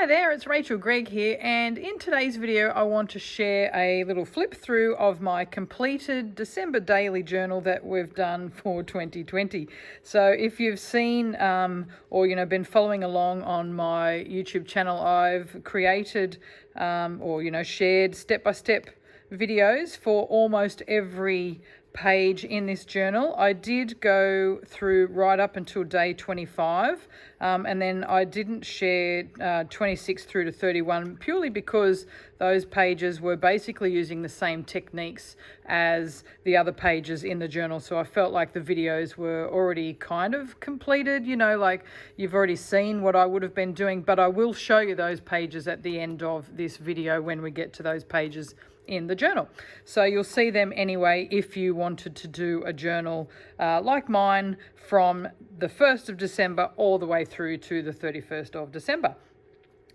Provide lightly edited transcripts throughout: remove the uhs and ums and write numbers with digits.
Hi there, it's Rachel Gregg here, and in today's video I want to share a little flip through of my completed December daily journal that we've done for 2020. So if you've seen or been following along on my YouTube channel, I've created or shared step-by-step videos for almost every page in this journal. I did go through right up until day 25 and then I didn't share 26 through to 31 purely because those pages were basically using the same techniques as the other pages in the journal, so I felt like the videos were already kind of completed, like you've already seen what I would have been doing, but I will show you those pages at the end of this video when we get to those pages in the journal. So you'll see them anyway if you wanted to do a journal like mine from the 1st of December all the way through to the 31st of December.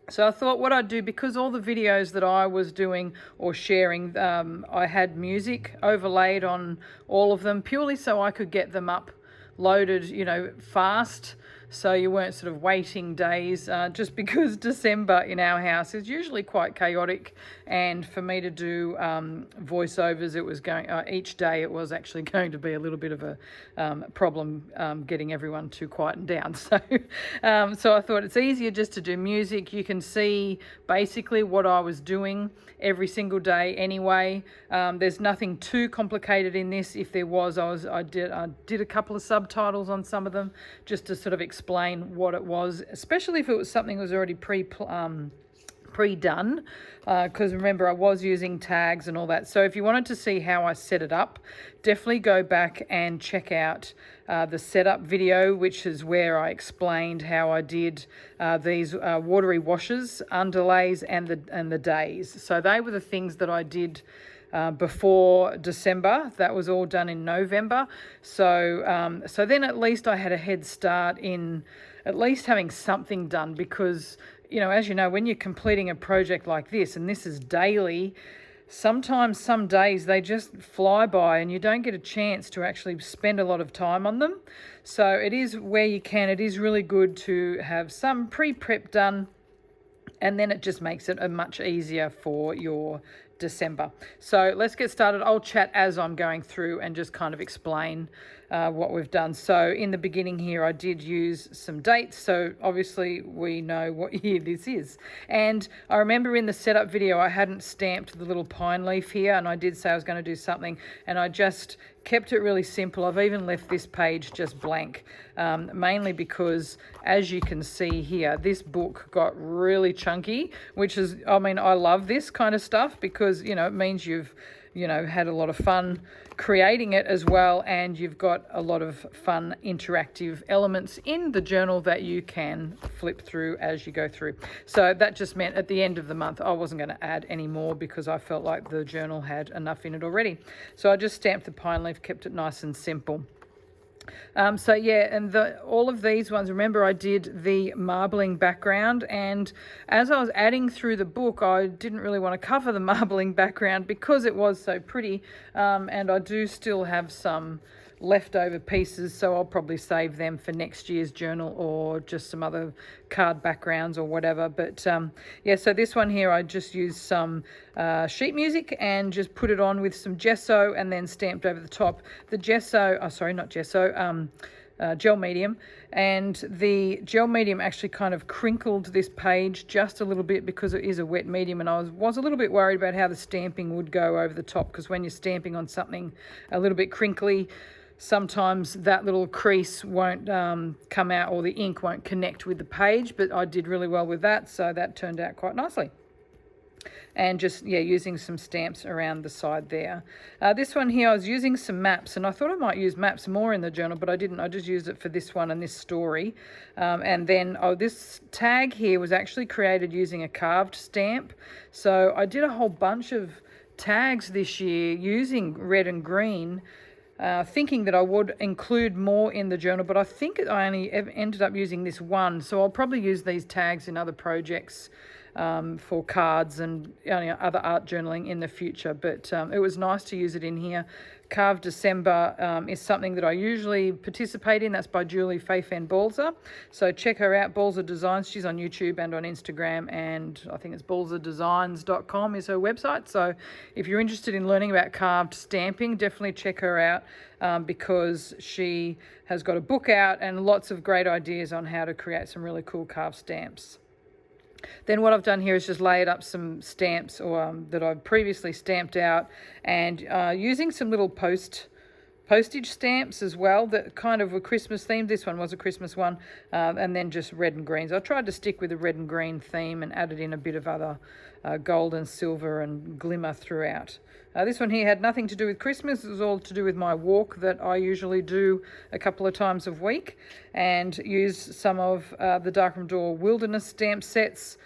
So I thought what I'd do, because all the videos that I was doing or sharing, I had music overlaid on all of them purely so I could get them uploaded, fast, so you weren't sort of waiting days, just because December in our house is usually quite chaotic, and for me to do voiceovers, it was going each day it was actually going to be a little bit of a problem getting everyone to quieten down. So so I thought it's easier just to do music. You can see basically what I was doing every single day anyway. There's nothing too complicated in this. If there was, I did a couple of subtitles on some of them just to sort of explain what it was, especially if it was something that was already pre-done, because remember I was using tags and all that. So if you wanted to see how I set it up, definitely go back and check out the setup video, which is where I explained how I did these watery washes, underlays, and the days. So they were the things that I did before December. That was all done in November. So so then at least I had a head start in at least having something done, because as you know, when you're completing a project like this, and this is daily, sometimes some days they just fly by and you don't get a chance to actually spend a lot of time on them. So it is, where you can, it is really good to have some pre-prep done, and then it just makes it much easier for your December. So let's get started. I'll chat as I'm going through and just kind of explain what we've done. So in the beginning here, I did use some dates, so obviously we know what year this is. And I remember in the setup video I hadn't stamped the little pine leaf here, and I did say I was going to do something, and I just kept it really simple. I've even left this page just blank, mainly because, as you can see here, this book got really chunky, which is, I love this kind of stuff because, it means you've, had a lot of fun creating it as well, and you've got a lot of fun interactive elements in the journal that you can flip through as you go through. So that just meant at the end of the month I wasn't going to add any more because I felt like the journal had enough in it already. So I just stamped the pine leaf, kept it nice and simple. So yeah, and all of these ones, remember I did the marbling background, and as I was adding through the book, I didn't really want to cover the marbling background because it was so pretty, and I do still have some leftover pieces, so I'll probably save them for next year's journal or just some other card backgrounds or whatever. But yeah, so this one here I just used some sheet music and just put it on with some gesso and then stamped over the top. The gesso, gel medium, and the gel medium actually kind of crinkled this page just a little bit because it is a wet medium, and I was a little bit worried about how the stamping would go over the top, because when you're stamping on something a little bit crinkly, sometimes that little crease won't come out, or the ink won't connect with the page, but I did really well with that, so that turned out quite nicely. And just, yeah, using some stamps around the side there. This one here, I was using some maps, and I thought I might use maps more in the journal, but I didn't. I just used it for this one and this story. And then, this tag here was actually created using a carved stamp. So I did a whole bunch of tags this year using red and green, thinking that I would include more in the journal, but I think I only ended up using this one. So I'll probably use these tags in other projects for cards and other art journaling in the future. But it was nice to use it in here. Carved December is something that I usually participate in. That's by Julie Fayfen Balzer. So check her out, Balzer Designs. She's on YouTube and on Instagram, and I think it's balzerdesigns.com is her website. So if you're interested in learning about carved stamping, definitely check her out, because she has got a book out and lots of great ideas on how to create some really cool carved stamps. Then what I've done here is just laid up some stamps that I've previously stamped out, and using some little postage stamps as well that kind of were Christmas themed. This one was a Christmas one, and then just red and greens. I tried to stick with a red and green theme and added in a bit of other gold and silver and glimmer throughout. This one here had nothing to do with Christmas. It was all to do with my walk that I usually do a couple of times a week, and use some of the Darkroom Door Wilderness stamp sets.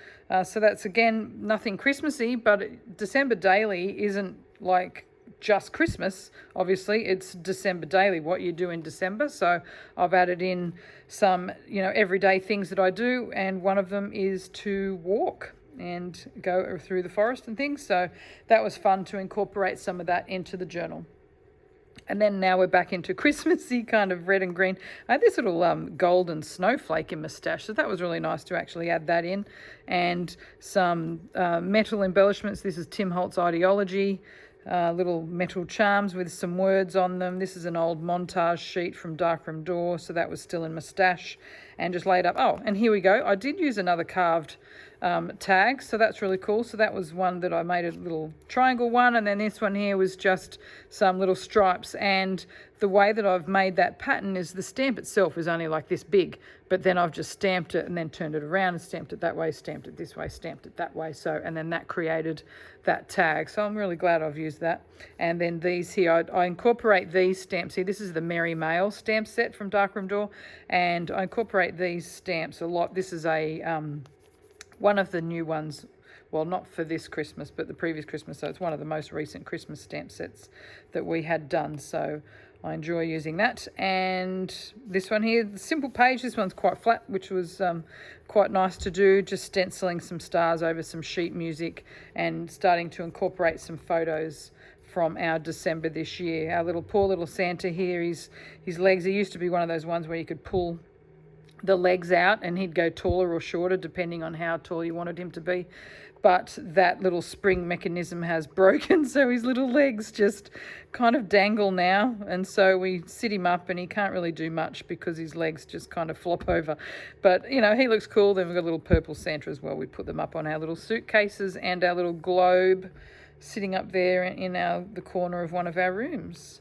So that's, again, nothing Christmassy, but December Daily isn't like just Christmas. Obviously, it's December Daily, what you do in December. So I've added in some, everyday things that I do, and one of them is to walk and go through the forest and things. So that was fun to incorporate some of that into the journal. And then now we're back into Christmassy kind of red and green. I had this little golden snowflake in my stash, so that was really nice to actually add that in. And some metal embellishments. This is Tim Holtz Ideology. Little metal charms with some words on them. This is an old montage sheet from Darkroom Door, so that was still in my stash, and just laid up. Oh, and here we go. I did use another carved tag, so that's really cool. So that was one that I made a little triangle one, and then this one here was just some little stripes. And the way that I've made that pattern is the stamp itself is only like this big, but then I've just stamped it and then turned it around and stamped it that way, stamped it this way, stamped it that way. So, and then that created that tag. So I'm really glad I've used that. And then these here, I incorporate these stamps here. This is the Merry Mail stamp set from Darkroom Door, and I incorporate these stamps a lot. This is a one of the new ones, well, not for this Christmas, but the previous Christmas. So it's one of the most recent Christmas stamp sets that we had done. So I enjoy using that. And this one here, the simple page, this one's quite flat, which was quite nice to do, just stenciling some stars over some sheet music and starting to incorporate some photos from our December this year. Our poor little Santa here, his legs, he used to be one of those ones where you could pull the legs out and he'd go taller or shorter depending on how tall you wanted him to be. But that little spring mechanism has broken, so his little legs just kind of dangle now. And so we sit him up and he can't really do much because his legs just kind of flop over. But, he looks cool. Then we've got a little purple Santa as well. We put them up on our little suitcases, and our little globe sitting up there in the corner of one of our rooms.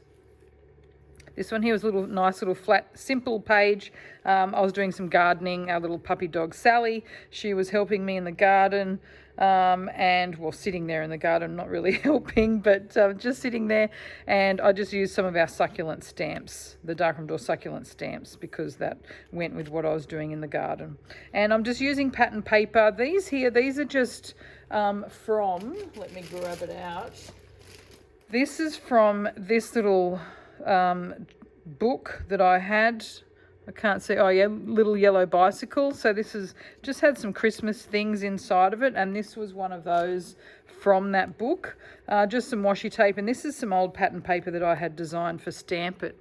This one here was a nice little flat, simple page. I was doing some gardening. Our little puppy dog, Sally, she was helping me in the garden, and, well, sitting there in the garden, not really helping, but just sitting there. And I just used some of our succulent stamps, the Darkroom Door succulent stamps, because that went with what I was doing in the garden. And I'm just using pattern paper. These are just from, let me grab it out. This is from this little book that I had. I can't see. Oh yeah, Little Yellow Bicycle. So this is just had some Christmas things inside of it, and this was one of those from that book. Just some washi tape, and this is some old pattern paper that I had designed for Stamp It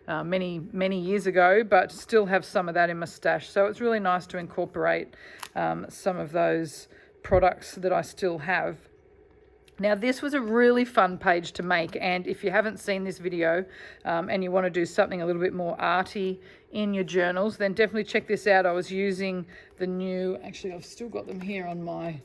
many years ago, but still have some of that in my stash. So it's really nice to incorporate some of those products that I still have. Now, this was a really fun page to make, and if you haven't seen this video and you want to do something a little bit more arty in your journals, then definitely check this out. I was using the new, actually I've still got them here on my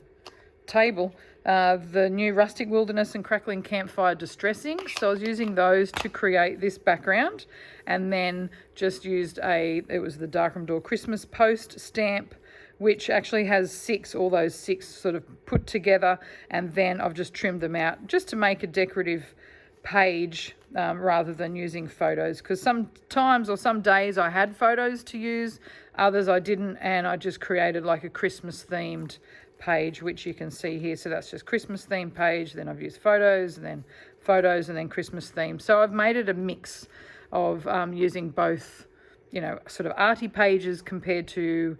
table, the new Rustic Wilderness and Crackling Campfire Distressing. So I was using those to create this background, and then just used it was the Darkroom Door Christmas post stamp, which actually has all those six sort of put together, and then I've just trimmed them out just to make a decorative page rather than using photos, because sometimes or some days I had photos to use, others I didn't, and I just created like a Christmas themed page, which you can see here. So that's just Christmas themed page, then I've used photos, and then Christmas theme. So I've made it a mix of using both, sort of arty pages compared to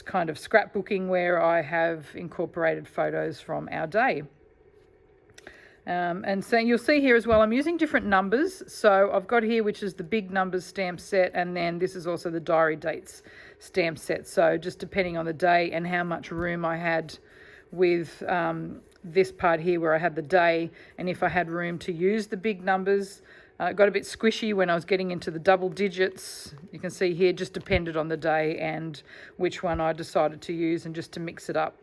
kind of scrapbooking where I have incorporated photos from our day. And so you'll see here as well, I'm using different numbers. So I've got here, which is the big numbers stamp set, and then this is also the diary dates stamp set. So just depending on the day and how much room I had with this part here where I had the day, and if I had room to use the big numbers. It got a bit squishy when I was getting into the double digits. You can see here, just depended on the day and which one I decided to use, and just to mix it up.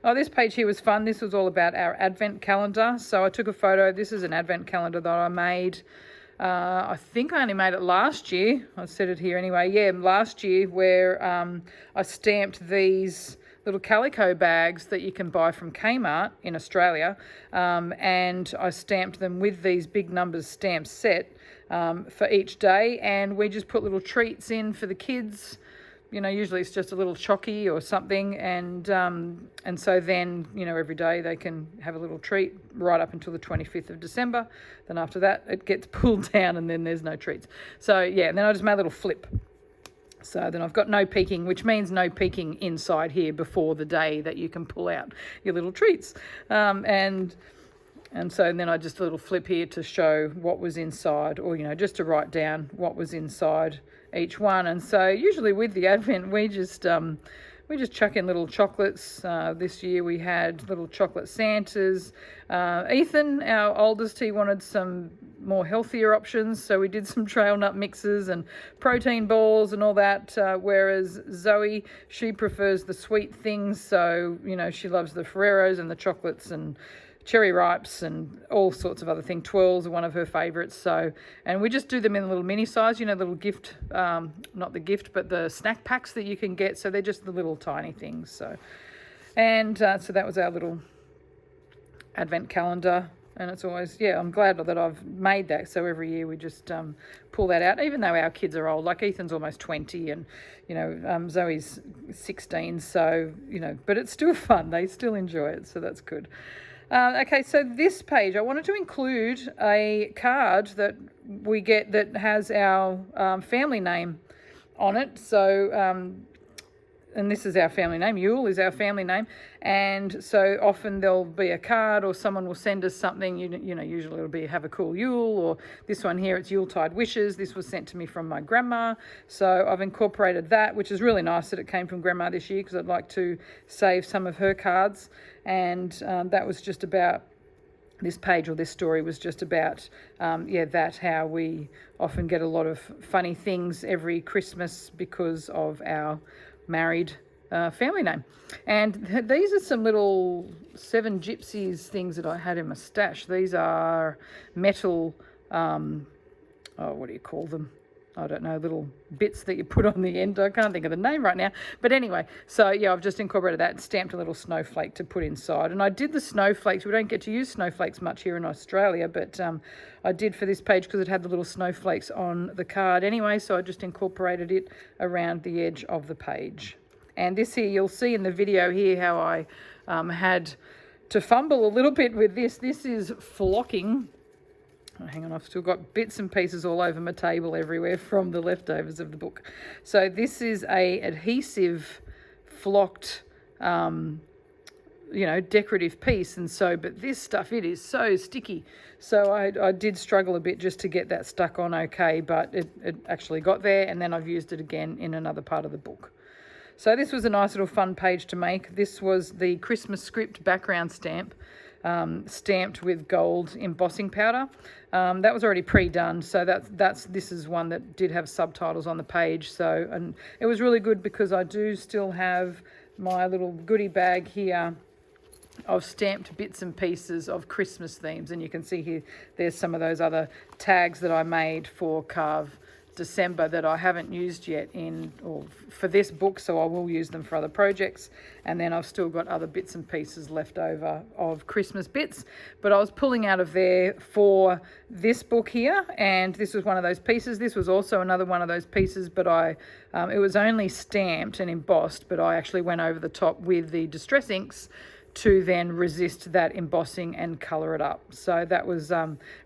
Oh, this page here was fun. This was all about our advent calendar. So I took a photo. This is an advent calendar that I made. I think I only made it last year. I said it here anyway. Yeah, last year, where I stamped these little calico bags that you can buy from Kmart in Australia, and I stamped them with these big numbers stamp set for each day, and we just put little treats in for the kids. You know, usually it's just a little chocky or something, and so then, you know, every day they can have a little treat right up until the 25th of December. Then after that, it gets pulled down, and then there's no treats. So yeah, and then I just made a little flip. So then I've got no peeking, which means no peeking inside here before the day that you can pull out your little treats. And so then I just a little flip here to show what was inside, or, you know, just to write down what was inside each one. And so usually with the Advent, we just chuck in little chocolates. This year we had little chocolate Santas. Ethan, our oldest, he wanted some more healthier options, so we did some trail nut mixes and protein balls and all that, whereas Zoe, she prefers the sweet things, so, you know, she loves the Ferreros and the chocolates and cherry ripes and all sorts of other things. Twirls are one of her favourites. So, and we just do them in a little mini size, you know, little gift, not the gift, but the snack packs that you can get. So they're just the little tiny things. So, and so that was our little advent calendar. And it's always, yeah, I'm glad that I've made that. So every year we just pull that out, even though our kids are old. Like Ethan's almost 20 and, you know, Zoe's 16. So, you know, but it's still fun. They still enjoy it. So that's good. Okay, so this page, I wanted to include a card that we get that has our family name on it. So, and this is our family name. Yule is our family name. And so often there'll be a card, or someone will send us something, you know, usually it'll be have a cool Yule, or this one here, it's Yuletide wishes. This was sent to me from my grandma. So I've incorporated that, which is really nice that it came from grandma this year, because I'd like to save some of her cards. And that was just about, this page, or this story was just about, how we often get a lot of funny things every Christmas because of our married family name. And these are some little 7 Gypsies things that I had in my stash. These are metal, what do you call them? I don't know, little bits that you put on the end. I can't think of the name right now. But anyway, so yeah, I've just incorporated that and stamped a little snowflake to put inside. And I did the snowflakes. We don't get to use snowflakes much here in Australia, but I did for this page because it had the little snowflakes on the card anyway. So I just incorporated it around the edge of the page. And this here, you'll see in the video here how I had to fumble a little bit with this. This is flocking. Oh, hang on, I've still got bits and pieces all over my table everywhere from the leftovers of the book. So this is a adhesive flocked, decorative piece. And so, but this stuff, it is so sticky. So I did struggle a bit just to get that stuck on okay, but it actually got there, and then I've used it again in another part of the book. So this was a nice little fun page to make. This was the Christmas script background stamp, stamped with gold embossing powder. That was already pre-done, so this is one that did have subtitles on the page. So, and it was really good because I do still have my little goodie bag here of stamped bits and pieces of Christmas themes, and you can see here there's some of those other tags that I made for Carve December that I haven't used yet for this book, so I will use them for other projects. And then I've still got other bits and pieces left over of Christmas bits, but I was pulling out of there for this book here, and this was one of those pieces. This was also another one of those pieces, but it was only stamped and embossed, but I actually went over the top with the Distress inks to then resist that embossing and colour it up. So that was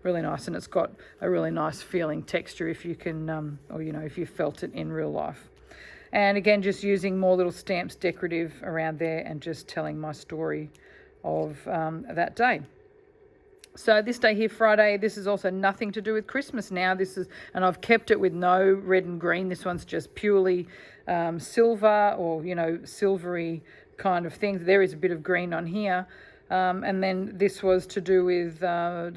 really nice, and it's got a really nice feeling texture if you can, if you felt it in real life. And again, just using more little stamps decorative around there and just telling my story of that day. So this day here, Friday, this is also nothing to do with Christmas now. This is, and I've kept it with no red and green. This one's just purely silver, or, you know, silvery kind of thing. There is a bit of green on here. And then this was to do with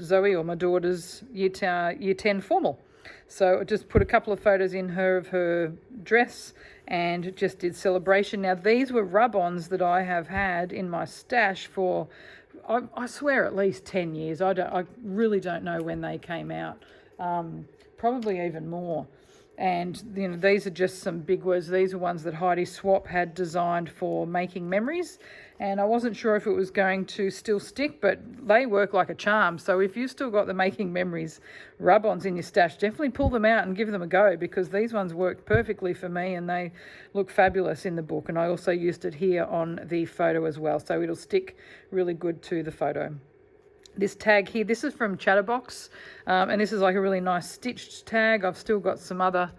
Zoe, or my daughter's year 10 formal. So I just put a couple of photos in her of her dress and just did celebration. Now, these were rub-ons that I have had in my stash for, I swear, at least 10 years. I really don't know when they came out. Probably even more. And, you know, these are just some big words. These are ones that Heidi Swap had designed for making memories. And I wasn't sure if it was going to still stick, but they work like a charm. So if you've still got the making memories rub-ons in your stash, definitely pull them out and give them a go, because these ones worked perfectly for me and they look fabulous in the book. And I also used it here on the photo as well. So it'll stick really good to the photo. This tag here, this is from Chatterbox, and this is like a really nice stitched tag. I've still got some other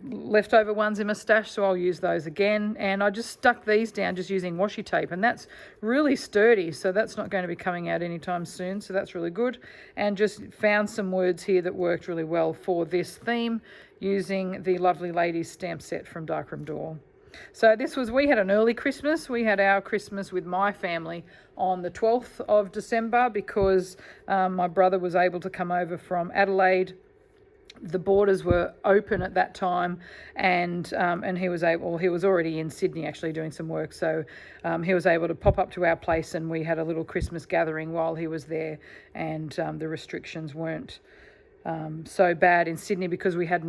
leftover ones in my stash, so I'll use those again. And I just stuck these down just using washi tape, and that's really sturdy, so that's not going to be coming out anytime soon, so that's really good. And just found some words here that worked really well for this theme using the Lovely Ladies stamp set from Darkroom Door. So this was, we had an early Christmas. We had our Christmas with my family on the 12th of December because my brother was able to come over from Adelaide. The borders were open at that time, and he was already in Sydney actually doing some work, so he was able to pop up to our place, and we had a little Christmas gathering while he was there. And the restrictions weren't so bad in Sydney because we had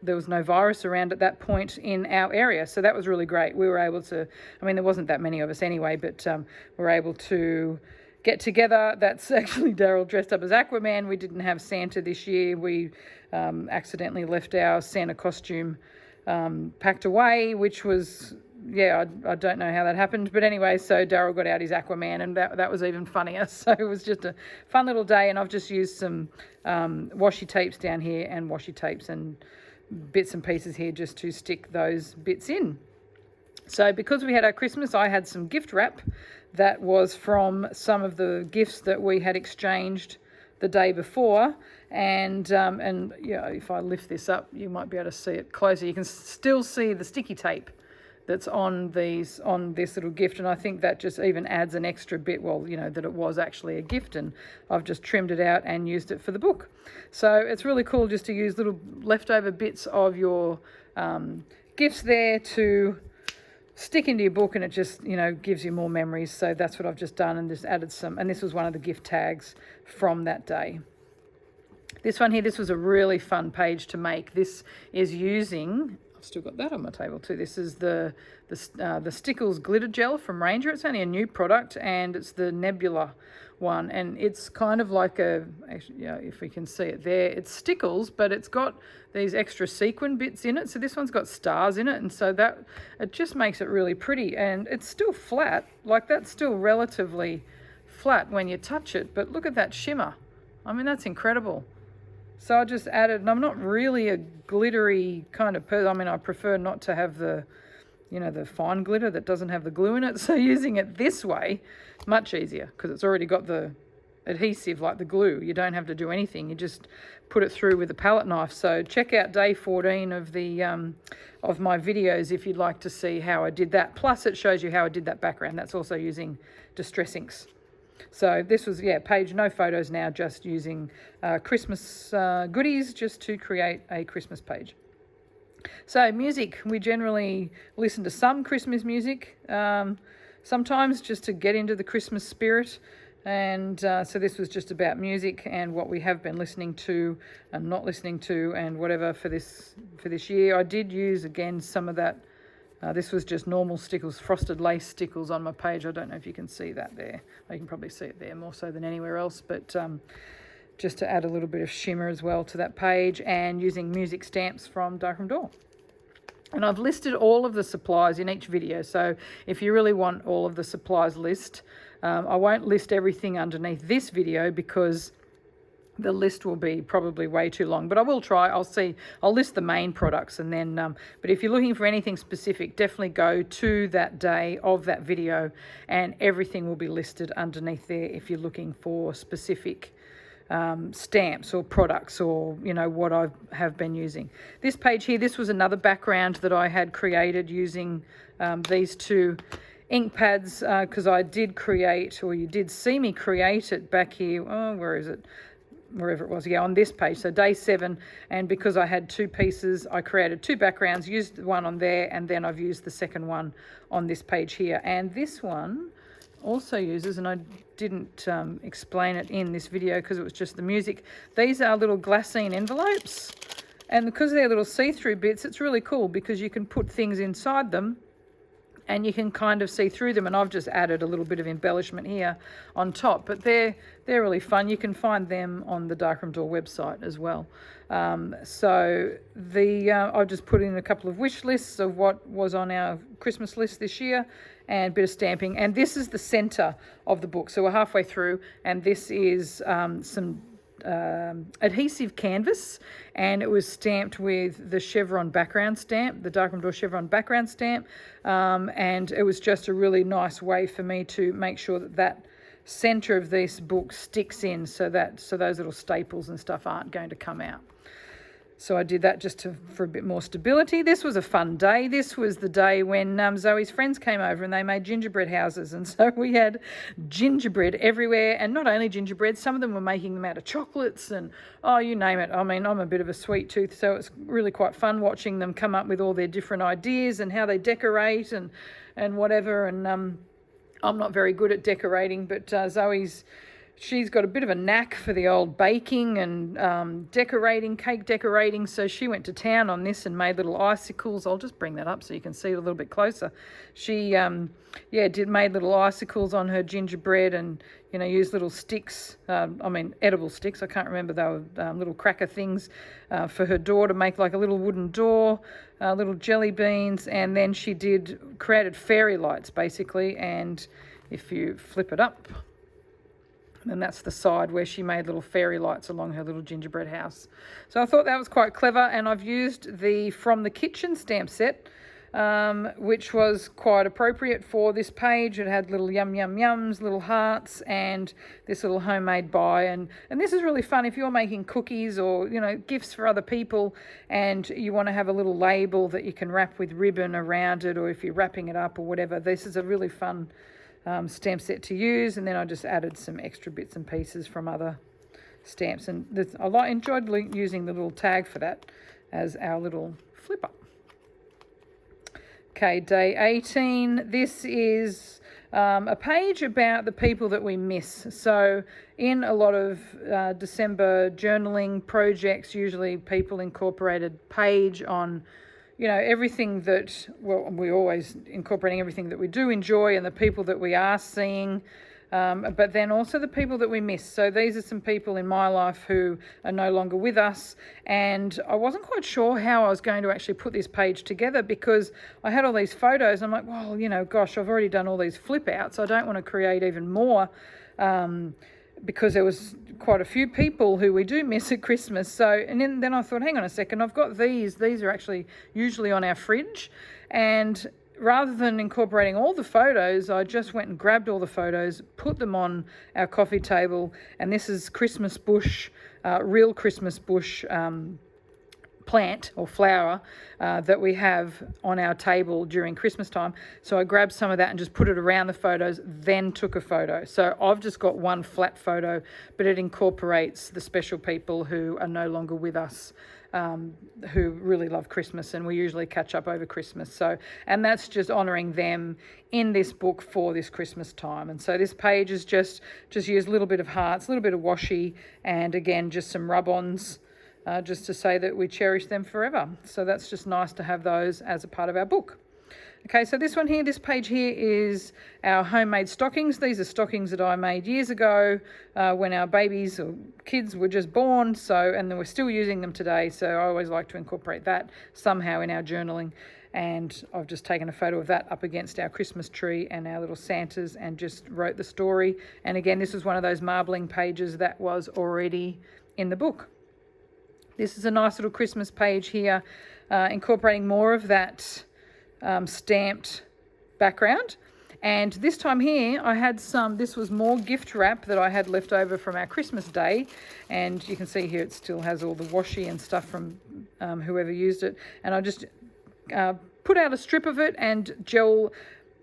there was no virus around at that point in our area. So that was really great. We were able to, I mean, there wasn't that many of us anyway, but we were able to get together. That's actually Daryl dressed up as Aquaman. We didn't have Santa this year. We accidentally left our Santa costume packed away, which was, yeah, I don't know how that happened. But anyway, so Daryl got out his Aquaman, and that was even funnier. So it was just a fun little day, and I've just used some washi tapes down here and washi tapes and bits and pieces here just to stick those bits in. So because we had our Christmas, I had some gift wrap that was from some of the gifts that we had exchanged the day before. And yeah, if I lift this up, you might be able to see it closer. You can still see the sticky tape that's on this little gift, and I think that just even adds an extra bit, well, you know, that it was actually a gift, and I've just trimmed it out and used it for the book. So it's really cool just to use little leftover bits of your gifts there to stick into your book, and it just, you know, gives you more memories. So that's what I've just done, and just added some, and this was one of the gift tags from that day. This one here, this was a really fun page to make. This is using, still got that on my table too. This is the Stickles Glitter Gel from Ranger. It's only a new product, and it's the Nebula one, and it's kind of like a, actually, yeah, if we can see it there, it's Stickles, but it's got these extra sequin bits in it. So this one's got stars in it, and so that it just makes it really pretty. And it's still flat, like that's still relatively flat when you touch it, but look at that shimmer. I mean, that's incredible. So I just added, and I'm not really a glittery kind of person. I mean, I prefer not to have the, you know, the fine glitter that doesn't have the glue in it. So using it this way, much easier because it's already got the adhesive like the glue. You don't have to do anything. You just put it through with a palette knife. So check out day 14 of the of my videos if you'd like to see how I did that. Plus it shows you how I did that background. That's also using Distress Inks. So this was, yeah, page, no photos now, just using Christmas goodies just to create a Christmas page. So music, we generally listen to some Christmas music, sometimes just to get into the Christmas spirit. And so this was just about music and what we have been listening to and not listening to and whatever for this year. I did use, again, some of that. This was just normal stickles, frosted lace stickles on my page. I don't know if you can see that there. You can probably see it there more so than anywhere else, but just to add a little bit of shimmer as well to that page, and using music stamps from Darkroom Door. And I've listed all of the supplies in each video, so if you really want all of the supplies list, I won't list everything underneath this video because the list will be probably way too long, but I will try. I'll list the main products, and then but if you're looking for anything specific, definitely go to that day of that video, and everything will be listed underneath there if you're looking for specific stamps or products, or what I have been using. This page here, this was another background that I had created using these two ink pads, because I did create, or you did see me create it back here. Oh, where is it? Wherever it was, yeah, on this page. So day 7, and because I had 2 pieces, I created 2 backgrounds, used one on there, and then I've used the second one on this page here. And this one also uses, and I didn't explain it in this video because it was just the music, these are little glassine envelopes, and because they're little see-through bits, it's really cool because you can put things inside them and you can kind of see through them, and I've just added a little bit of embellishment here on top, but they're really fun. You can find them on the Darkroom Door website as well. So I've just put in a couple of wish lists of what was on our Christmas list this year, and a bit of stamping, and this is the center of the book, so we're halfway through, and this is some adhesive canvas, and it was stamped with the chevron background stamp, the Darkroom Door chevron background stamp, and it was just a really nice way for me to make sure that center of this book sticks in, so those little staples and stuff aren't going to come out. So I did that just for a bit more stability. This was a fun day. This was the day when Zoe's friends came over and they made gingerbread houses. And so we had gingerbread everywhere. And not only gingerbread, some of them were making them out of chocolates and, oh, you name it. I mean, I'm a bit of a sweet tooth, so it's really quite fun watching them come up with all their different ideas and how they decorate and whatever. And I'm not very good at decorating, but she's got a bit of a knack for the old baking and decorating, cake decorating. So she went to town on this and made little icicles. I'll just bring that up so you can see it a little bit closer. She, made little icicles on her gingerbread, and used little sticks. Edible sticks. I can't remember, they were little cracker things for her door to make like a little wooden door, little jelly beans, and then she created fairy lights basically. And if you flip it up, and that's the side where she made little fairy lights along her little gingerbread house. So I thought that was quite clever, and I've used the From the Kitchen stamp set, which was quite appropriate for this page. It had little yum yum yums, little hearts, and this little homemade buy. And this is really fun if you're making cookies or gifts for other people, and you want to have a little label that you can wrap with ribbon around it, or if you're wrapping it up or whatever. This is a really fun stamp set to use. And then I just added some extra bits and pieces from other stamps, and I enjoyed using the little tag for that as our little flipper. Okay, day 18. This is a page about the people that we miss. So in a lot of December journaling projects, usually people incorporated page on everything that, we're always incorporating everything that we do enjoy and the people that we are seeing, but then also the people that we miss. So these are some people in my life who are no longer with us, and I wasn't quite sure how I was going to actually put this page together because I had all these photos. I'm like, well, gosh, I've already done all these flip outs. I don't want to create even more, because there was quite a few people who we do miss at Christmas. So, and then I thought, hang on a second, I've got these are actually usually on our fridge, and rather than incorporating all the photos, I just went and grabbed all the photos, put them on our coffee table, and this is Christmas bush, real Christmas bush plant or flower that we have on our table during Christmas time. So I grabbed some of that and just put it around the photos, then took a photo. So I've just got one flat photo, but it incorporates the special people who are no longer with us, who really love Christmas, and we usually catch up over Christmas. So, and that's just honouring them in this book for this Christmas time. And so this page is just use a little bit of hearts, a little bit of washi, and again just some rub-ons, just to say that we cherish them forever. So that's just nice to have those as a part of our book. Okay, so this page here is our homemade stockings. These are stockings that I made years ago when our babies or kids were just born. And then we're still using them today. So I always like to incorporate that somehow in our journaling. And I've just taken a photo of that up against our Christmas tree and our little Santas and just wrote the story. And again, this was one of those marbling pages that was already in the book. This is a nice little Christmas page here, incorporating more of that stamped background. And this time here, I had this was more gift wrap that I had left over from our Christmas day. And you can see here it still has all the washi and stuff from whoever used it. And I just put out a strip of it and gel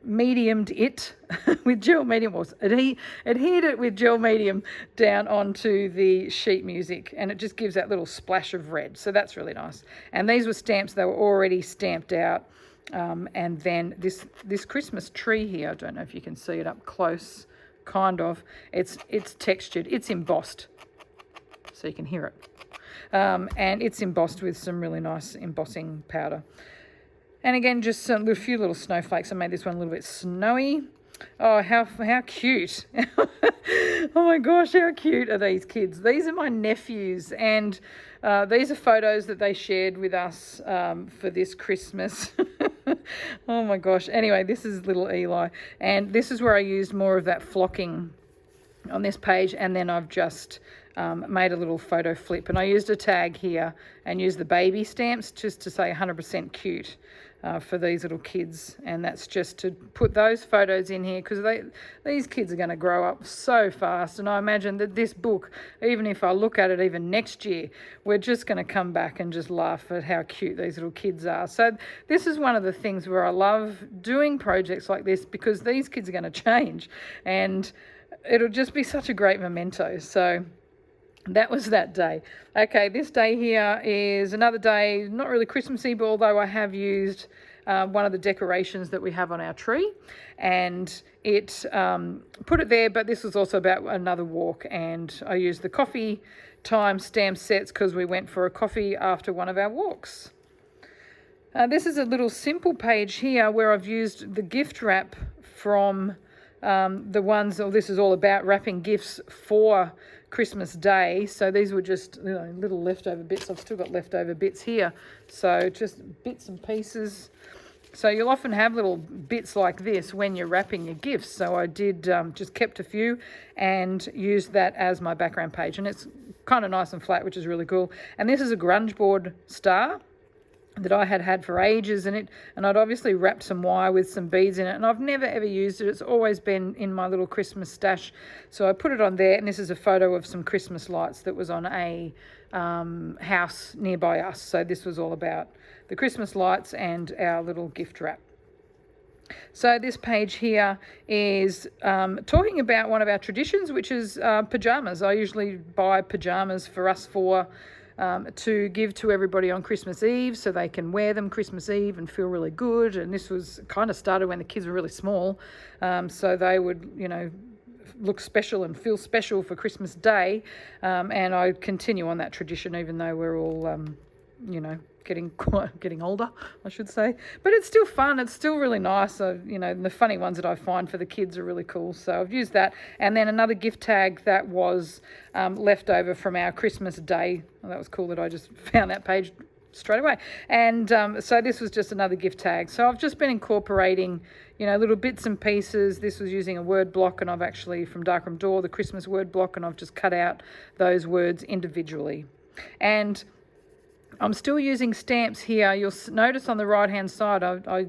mediumed it with gel medium, or adhered it with gel medium down onto the sheet music, and it just gives that little splash of red. So that's really nice. And these were stamps, they were already stamped out. And then this Christmas tree here, I don't know if you can see it up close, kind of. It's textured, it's embossed, so you can hear it. And it's embossed with some really nice embossing powder. And again, just a few little snowflakes. I made this one a little bit snowy. Oh, how cute. Oh my gosh, how cute are these kids? These are my nephews, and these are photos that they shared with us for this Christmas. Oh my gosh. Anyway, this is little Eli, and this is where I used more of that flocking on this page, and then I've just made a little photo flip, and I used a tag here and used the baby stamps just to say 100% cute for these little kids. And that's just to put those photos in here, because these kids are going to grow up so fast, and I imagine that this book, even if I look at it even next year, we're just going to come back and just laugh at how cute these little kids are. So this is one of the things where I love doing projects like this, because these kids are going to change, and it'll just be such a great memento. So that was that day. Okay, this day here is another day, not really Christmassy, but although I have used one of the decorations that we have on our tree, and it put it there, but this was also about another walk, and I used the coffee time stamp sets because we went for a coffee after one of our walks. This is a little simple page here where I've used the gift wrap from the ones, this is all about wrapping gifts for Christmas Day. So these were just little leftover bits. I've still got leftover bits here, so just bits and pieces. So you'll often have little bits like this when you're wrapping your gifts. So I did just kept a few and used that as my background page, and it's kind of nice and flat, which is really cool. And this is a grunge board star that I had for ages, and I'd obviously wrapped some wire with some beads in it, and I've never ever used it. It's always been in my little Christmas stash, so I put it on there. And this is a photo of some Christmas lights that was on a house nearby us. So this was all about the Christmas lights and our little gift wrap. So this page here is talking about one of our traditions, which is pajamas. I usually buy pajamas for us to give to everybody on Christmas Eve, so they can wear them Christmas Eve and feel really good. And this was kind of started when the kids were really small, so they would, look special and feel special for Christmas Day. And I continue on that tradition, even though we're all, getting older, I should say. But it's still fun. It's still really nice. The funny ones that I find for the kids are really cool. So I've used that. And then another gift tag that was left over from our Christmas Day. Well, that was cool that I just found that page straight away. And so this was just another gift tag. So I've just been incorporating, little bits and pieces. This was using a word block, and I've actually, from Darkroom Door, the Christmas word block, and I've just cut out those words individually. And I'm still using stamps here. You'll notice on the right-hand side, I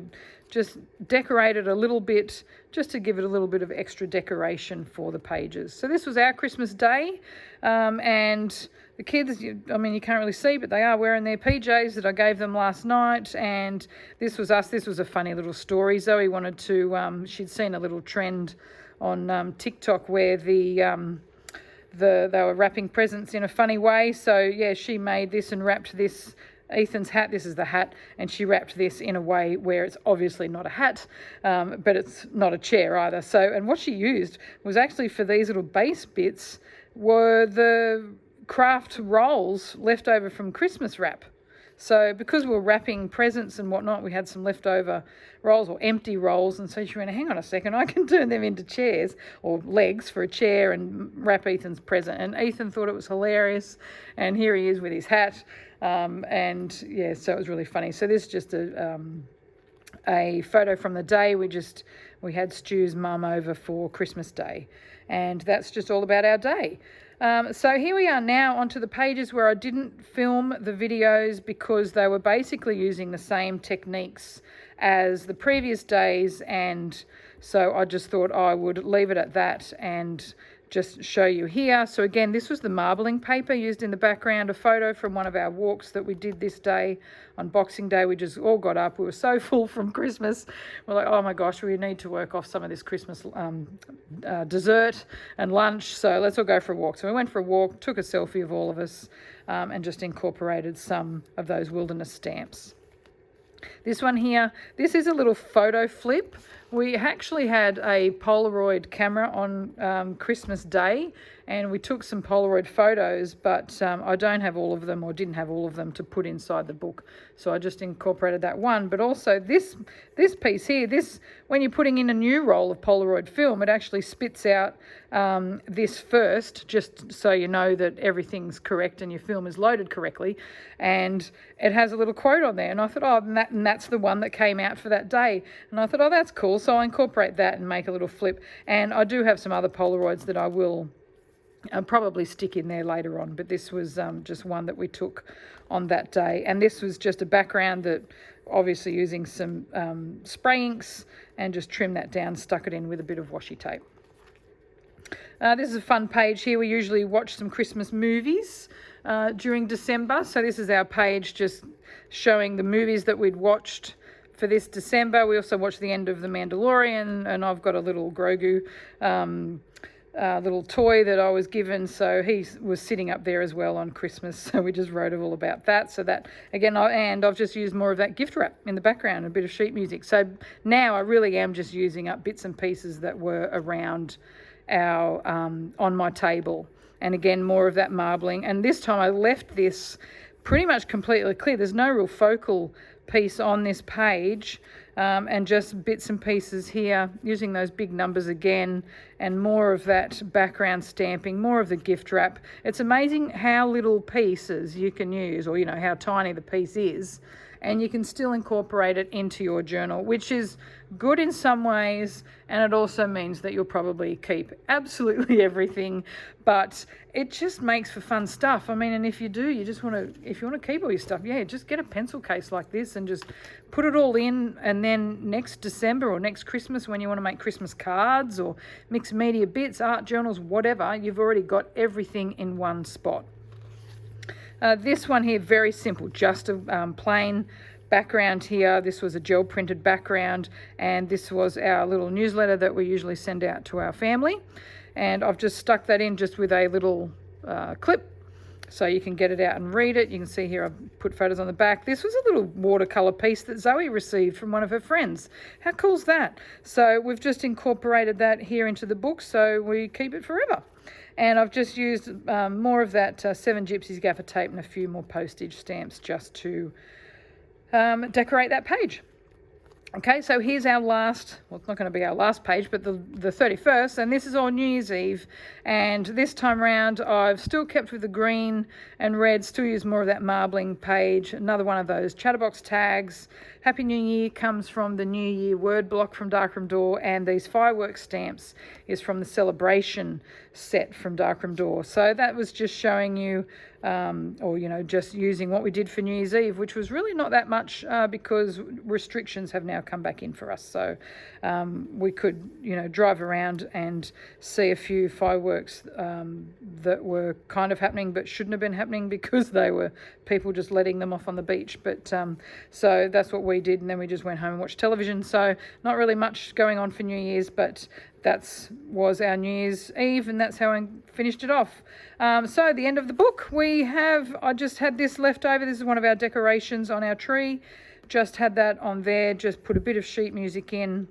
just decorated a little bit just to give it a little bit of extra decoration for the pages. So this was our Christmas Day, and the kids, you can't really see, but they are wearing their PJs that I gave them last night. And this was us. This was a funny little story. Zoe wanted to, she'd seen a little trend on TikTok where they were wrapping presents in a funny way. So yeah, she made this and wrapped this, Ethan's hat, this is the hat, and she wrapped this in a way where it's obviously not a hat, but it's not a chair either. So, and what she used was actually, for these little base bits, were the craft rolls left over from Christmas wrap. So because we were wrapping presents and whatnot, we had some leftover rolls or empty rolls. And so she went, hang on a second, I can turn them into chairs or legs for a chair and wrap Ethan's present. And Ethan thought it was hilarious. And here he is with his hat. And yeah, so it was really funny. So this is just a photo from the day. We just we had Stu's mum over for Christmas Day. And that's just all about our day. So here we are now onto the pages where I didn't film the videos because they were basically using the same techniques as the previous days, and so I just thought I would leave it at that and just show you here. So again, this was the marbling paper used in the background, a photo from one of our walks that we did this day on Boxing Day. We just all got up. We were so full from Christmas. We're like, oh my gosh, we need to work off some of this Christmas dessert and lunch. So let's all go for a walk. So we went for a walk, took a selfie of all of us, and just incorporated some of those wilderness stamps. This one here, this is a little photo flip. We actually had a Polaroid camera on Christmas Day, and we took some Polaroid photos, but I don't have all of them, or didn't have all of them to put inside the book. So I just incorporated that one. But also this piece here, this, when you're putting in a new roll of Polaroid film, it actually spits out this first, just so you know that everything's correct and your film is loaded correctly. And it has a little quote on there. And I thought, oh, and that's the one that came out for that day. And I thought, oh, that's cool. So I incorporate that and make a little flip. And I do have some other Polaroids that I will probably stick in there later on, but this was just one that we took on that day. And this was just a background that obviously using some spray inks, and just trimmed that down, stuck it in with a bit of washi tape. This is a fun page here. We usually watch some Christmas movies during December. So this is our page just showing the movies that we'd watched for this December. We also watched the end of The Mandalorian, and I've got a little Grogu little toy that I was given, so he was sitting up there as well on Christmas, so we just wrote all about that. So that again, and I've just used more of that gift wrap in the background, a bit of sheet music. So now I really am just using up bits and pieces that were around our on my table, and again more of that marbling. And this time I left this pretty much completely clear. There's no real focal piece on this page, and just bits and pieces here using those big numbers again, and more of that background stamping, more of the gift wrap. It's amazing how little pieces you can use, or how tiny the piece is, and you can still incorporate it into your journal, which is good in some ways, and it also means that you'll probably keep absolutely everything, but it just makes for fun stuff. I mean, and if you do, if you want to keep all your stuff, just get a pencil case like this and just put it all in, and then next December or next Christmas, when you want to make Christmas cards or mixed media bits, art journals, whatever, you've already got everything in one spot. This one here, very simple, just a plain background here. This was a gel printed background, and this was our little newsletter that we usually send out to our family. And I've just stuck that in just with a little clip, so you can get it out and read it. You can see here I've put photos on the back. This was a little watercolor piece that Zoe received from one of her friends. How cool is that? So we've just incorporated that here into the book, so we keep it forever. And I've just used more of that 7 Gypsies gaffer tape and a few more postage stamps just to decorate that page. Okay, so here's our last, well, it's not going to be our last page, but the 31st, and this is on New Year's Eve. And this time around, I've still kept with the green and red, still use more of that marbling page. Another one of those chatterbox tags. Happy New Year comes from the New Year word block from Darkroom Door, and these fireworks stamps is from the celebration set from Darkroom Door. So that was just showing you, just using what we did for New Year's Eve, which was really not that much because restrictions have now come back in for us. So we could, drive around and see a few fireworks that were kind of happening but shouldn't have been happening because they were people just letting them off on the beach. But so that's what we did, and then we just went home and watched television. So not really much going on for New Year's, but that was our New Year's Eve, and that's how I finished it off. So the end of the book, I just had this left over. This is one of our decorations on our tree. Just had that on there, just put a bit of sheet music in,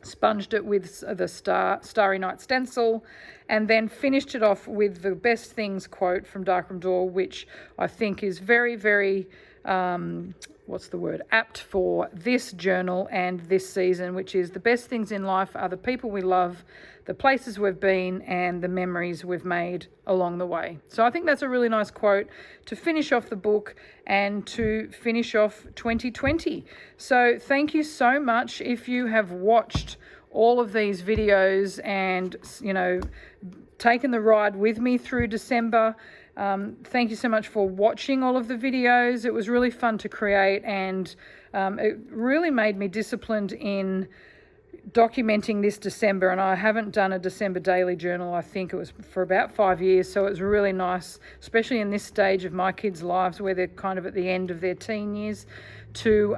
sponged it with the Starry Night stencil, and then finished it off with the best things quote from Darkroom Door, which I think is very, very apt for this journal and this season, which is: the best things in life are the people we love, the places we've been, and the memories we've made along the way. So I think that's a really nice quote to finish off the book and to finish off 2020. So thank you so much if you have watched all of these videos and, you know, taken the ride with me through December. Thank you so much for watching all of the videos. It was really fun to create, and it really made me disciplined in documenting this December. And I haven't done a December daily journal, I think it was for about 5 years, so it was really nice, especially in this stage of my kids' lives where they're kind of at the end of their teen years, to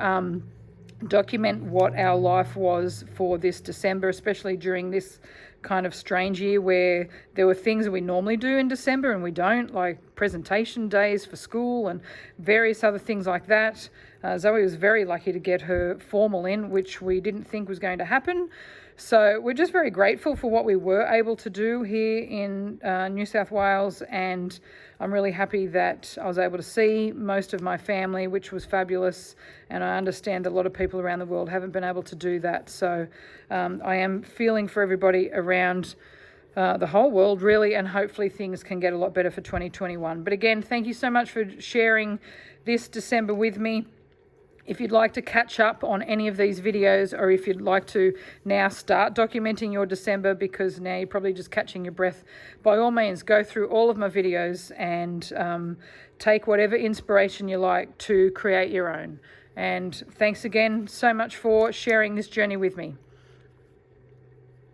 document what our life was for this December, especially during this kind of strange year where there were things that we normally do in December and we don't, like presentation days for school and various other things like that. Zoe was very lucky to get her formal in, which we didn't think was going to happen. So we're just very grateful for what we were able to do here in New South Wales, and I'm really happy that I was able to see most of my family, which was fabulous, and I understand a lot of people around the world haven't been able to do that. So I am feeling for everybody around the whole world, really, and hopefully things can get a lot better for 2021. But again, thank you so much for sharing this December with me. If you'd like to catch up on any of these videos, or if you'd like to now start documenting your December because now you're probably just catching your breath, by all means, go through all of my videos and take whatever inspiration you like to create your own. And thanks again so much for sharing this journey with me.